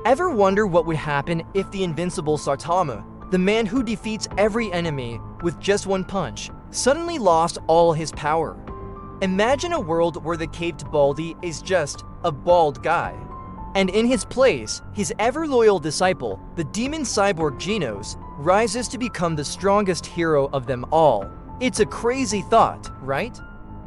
Ever wonder what would happen if the invincible Saitama, the man who defeats every enemy with just one punch, suddenly lost all his power? Imagine a world where the caped baldy is just a bald guy. And in his place, his ever-loyal disciple, the demon cyborg Genos, rises to become the strongest hero of them all. It's a crazy thought, right?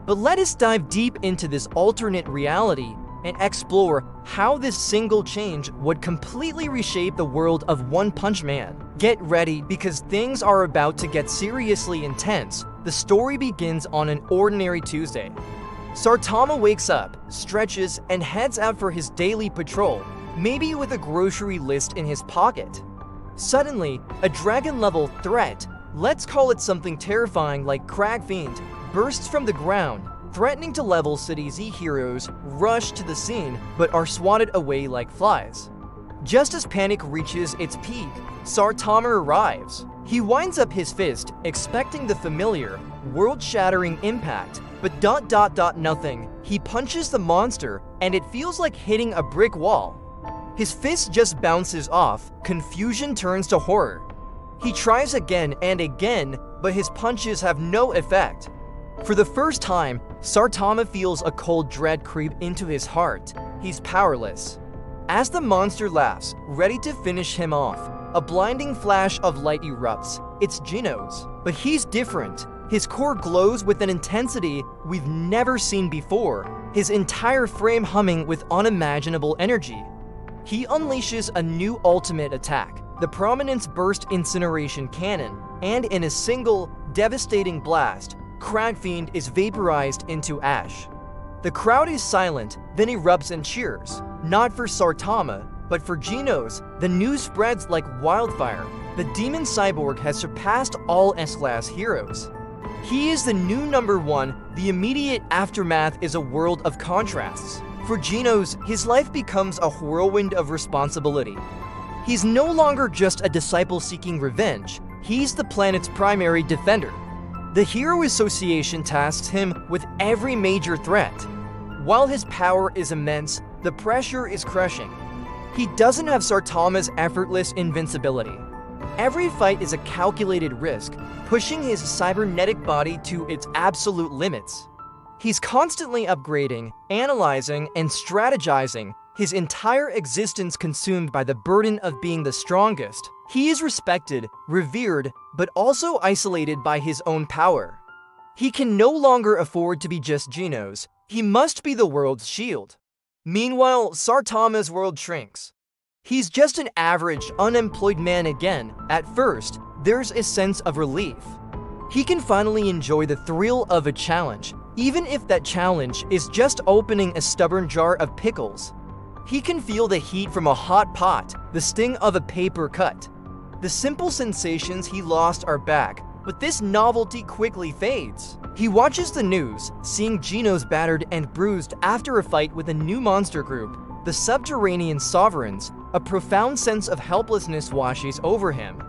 But let us dive deep into this alternate reality and explore how this single change would completely reshape the world of One Punch Man. Get ready, because things are about to get seriously intense. The story begins on an ordinary Tuesday. Saitama wakes up, stretches, and heads out for his daily patrol, maybe with a grocery list in his pocket. Suddenly, a dragon-level threat, let's call it something terrifying like Crag Fiend, bursts from the ground, threatening to level City Z heroes rush to the scene but are swatted away like flies. Just as panic reaches its peak, Saitama arrives. He winds up his fist, expecting the familiar, world-shattering impact, but nothing. He punches the monster, and it feels like hitting a brick wall. His fist just bounces off, confusion turns to horror. He tries again and again, but his punches have no effect. For the first time, Saitama feels a cold dread creep into his heart. He's powerless. As the monster laughs, ready to finish him off, a blinding flash of light erupts. It's Genos. But he's different. His core glows with an intensity we've never seen before, his entire frame humming with unimaginable energy. He unleashes a new ultimate attack, the Prominence Burst Incineration Cannon, and in a single, devastating blast, Crag Fiend is vaporized into ash. The crowd is silent, then erupts in cheers, not for Saitama, but for Genos. The news spreads like wildfire. The demon cyborg has surpassed all S-Class heroes. He is the new #1. The immediate aftermath is a world of contrasts. For Genos, his life becomes a whirlwind of responsibility. He's no longer just a disciple seeking revenge, he's the planet's primary defender. The Hero Association tasks him with every major threat. While his power is immense, the pressure is crushing. He doesn't have Saitama's effortless invincibility. Every fight is a calculated risk, pushing his cybernetic body to its absolute limits. He's constantly upgrading, analyzing, and strategizing, his entire existence consumed by the burden of being the strongest. He is respected, revered, but also isolated by his own power. He can no longer afford to be just Genos. He must be the world's shield. Meanwhile, Saitama's world shrinks. He's just an average, unemployed man again. At first, there's a sense of relief. He can finally enjoy the thrill of a challenge, even if that challenge is just opening a stubborn jar of pickles. He can feel the heat from a hot pot, the sting of a paper cut. The simple sensations he lost are back, but this novelty quickly fades. He watches the news, seeing Genos battered and bruised after a fight with a new monster group, the Subterranean Sovereigns. A profound sense of helplessness washes over him.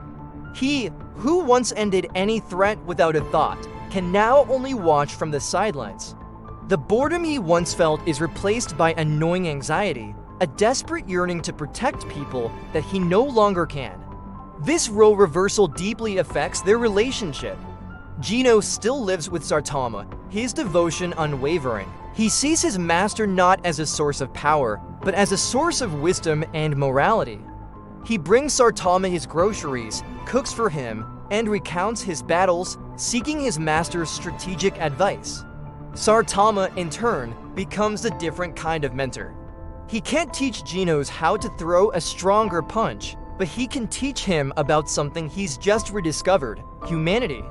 He, who once ended any threat without a thought, can now only watch from the sidelines. The boredom he once felt is replaced by annoying anxiety, a desperate yearning to protect people that he no longer can. This role reversal deeply affects their relationship. Genos still lives with Saitama, his devotion unwavering. He sees his master not as a source of power, but as a source of wisdom and morality. He brings Saitama his groceries, cooks for him, and recounts his battles, seeking his master's strategic advice. Saitama, in turn, becomes a different kind of mentor. He can't teach Genos how to throw a stronger punch, but he can teach him about something he's just rediscovered: humanity.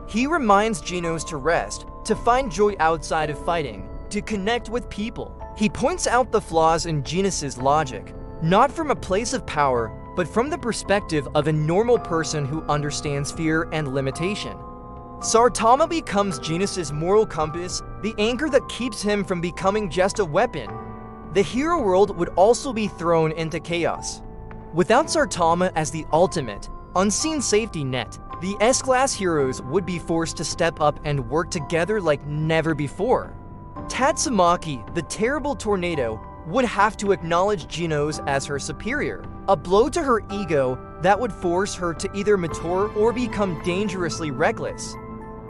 He reminds Genos to rest, to find joy outside of fighting, to connect with people. He points out the flaws in Genos' logic, not from a place of power, but from the perspective of a normal person who understands fear and limitation. Saitama becomes Genos' moral compass, the anchor that keeps him from becoming just a weapon. The hero world would also be thrown into chaos. Without Saitama as the ultimate, unseen safety net, the S-Class heroes would be forced to step up and work together like never before. Tatsumaki, the terrible tornado, would have to acknowledge Genos as her superior, a blow to her ego that would force her to either mature or become dangerously reckless.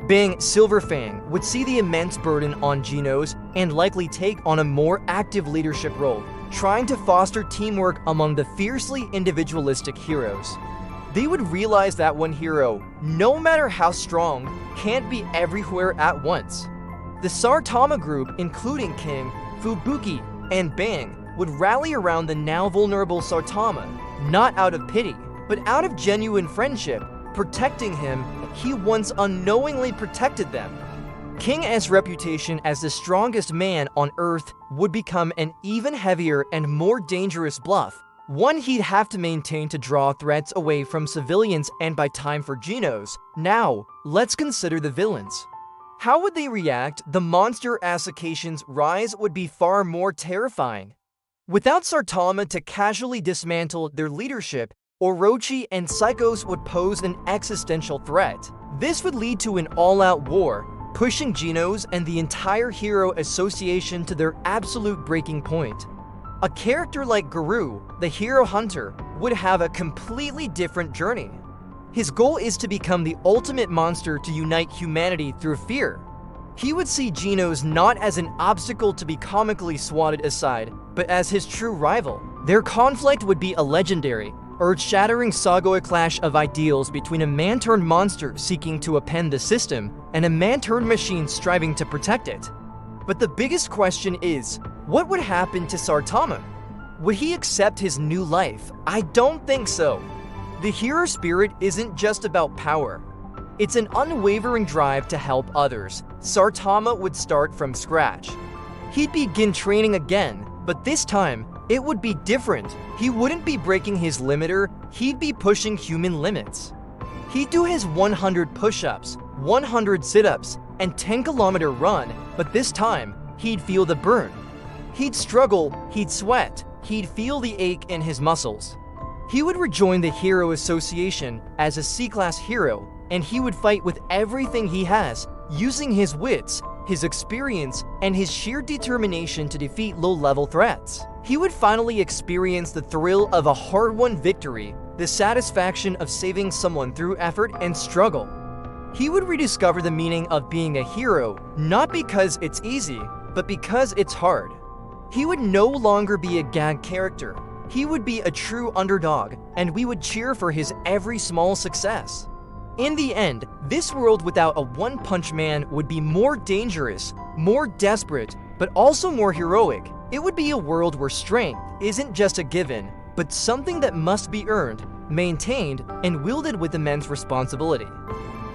Bang Silverfang would see the immense burden on Genos and likely take on a more active leadership role, trying to foster teamwork among the fiercely individualistic heroes. They would realize that one hero, no matter how strong, can't be everywhere at once. The Saitama group, including King, Fubuki, and Bang, would rally around the now vulnerable Saitama, not out of pity, but out of genuine friendship, protecting him. He once unknowingly protected them. King's reputation as the strongest man on Earth would become an even heavier and more dangerous bluff, one he'd have to maintain to draw threats away from civilians and buy time for Genos. Now, let's consider the villains. How would they react? The monster Asukation's rise would be far more terrifying. Without Saitama to casually dismantle their leadership, Orochi and Psychos would pose an existential threat. This would lead to an all-out war, pushing Genos and the entire Hero Association to their absolute breaking point. A character like Guru, the Hero Hunter, would have a completely different journey. His goal is to become the ultimate monster to unite humanity through fear. He would see Genos not as an obstacle to be comically swatted aside, but as his true rival. Their conflict would be a legendary, earth-shattering saga clash of ideals between a man-turned-monster seeking to upend the system and a man-turned machine striving to protect it. But the biggest question is, what would happen to Saitama? Would he accept his new life? I don't think so. The hero spirit isn't just about power. It's an unwavering drive to help others. Saitama would start from scratch. He'd begin training again, but this time, it would be different. He wouldn't be breaking his limiter, he'd be pushing human limits. He'd do his 100 push-ups, 100 sit-ups, and 10-kilometer run, but this time, he'd feel the burn. He'd struggle, he'd sweat, he'd feel the ache in his muscles. He would rejoin the Hero Association as a C-class hero, and he would fight with everything he has, using his wits, his experience, and his sheer determination to defeat low-level threats. He would finally experience the thrill of a hard-won victory, the satisfaction of saving someone through effort and struggle. He would rediscover the meaning of being a hero, not because it's easy, but because it's hard. He would no longer be a gag character. He would be a true underdog, and we would cheer for his every small success. In the end, this world without a one-punch man would be more dangerous, more desperate, but also more heroic. It would be a world where strength isn't just a given, but something that must be earned, maintained, and wielded with immense responsibility.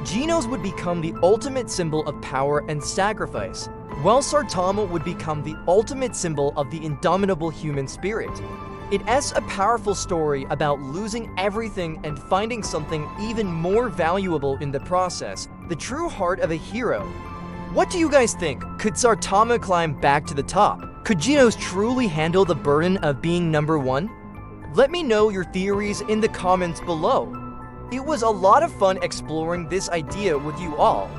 Genos would become the ultimate symbol of power and sacrifice, while Saitama would become the ultimate symbol of the indomitable human spirit. It's a powerful story about losing everything and finding something even more valuable in the process, the true heart of a hero. What do you guys think? Could Saitama climb back to the top? Could Genos truly handle the burden of being number one? Let me know your theories in the comments below. It was a lot of fun exploring this idea with you all.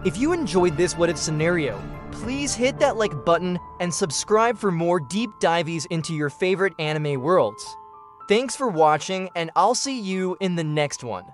If you enjoyed this what if scenario, please hit that like button and subscribe for more deep dives into your favorite anime worlds. Thanks for watching, and I'll see you in the next one.